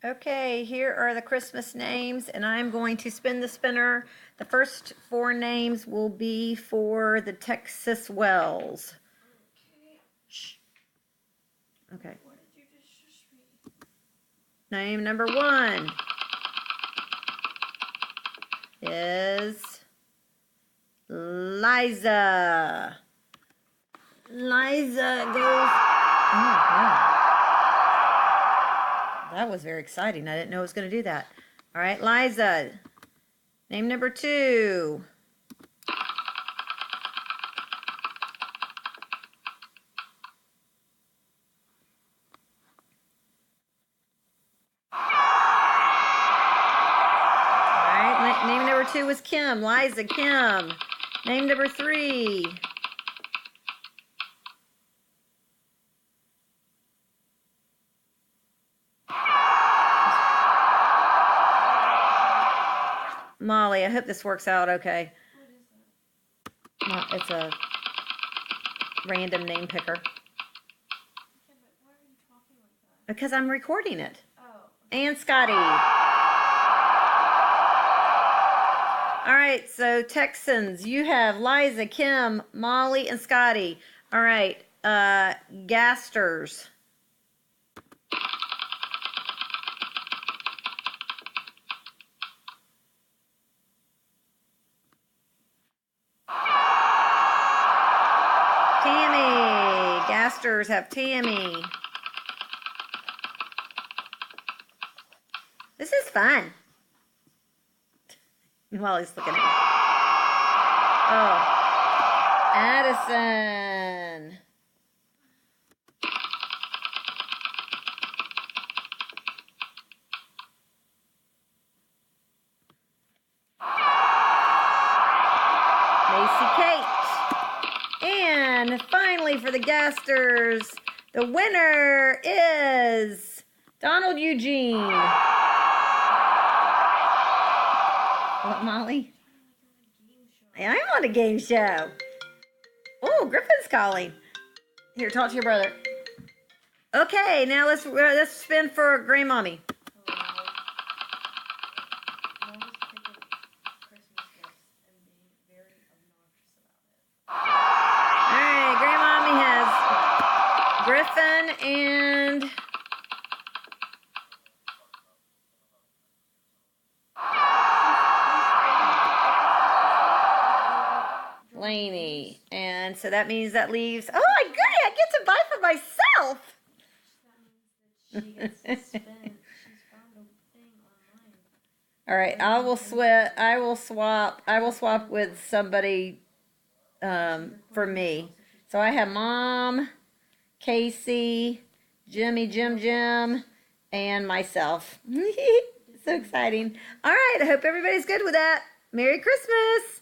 Okay, here are the Christmas names, and I'm going to spin the spinner. The first four names will be for the Texas Wells. Shh. Okay. What did you just read? Name number one is Liza. Liza goes. Oh, wow. That was very exciting. I didn't know it was going to do that. All right, Liza. Name number two. All right, name number two was Kim. Liza, Kim. Name number three. Molly, I hope this works out okay. What is that? It's a random name picker. Okay, but why are you talking like that? Because I'm recording it. Oh. And Scotty. All right, so Texans, you have Liza, Kim, Molly, and Scotty. All right, Gasters. Tammy. Gasters have Tammy. This is fun. Molly's looking at me. Oh. Addison. Macy Kate. And finally for the Gasters, the winner is Donald Eugene. What, Molly? I'm on a game show. Oh, Griffin's calling. Here, talk to your brother. Okay, now let's spin for Grandmommy. Mom was picking Christmas gifts and being very obnoxious about it. All right, Grandmommy has Griffin and Lainey. And so that means that leaves, oh my goodness, I get to buy for myself. That means that she gets to spend. She's found a thing online. All right, I will swap with somebody for me. So I have Mom, Casey, Jim, and myself. So exciting. All right, I hope everybody's good with that. Merry Christmas.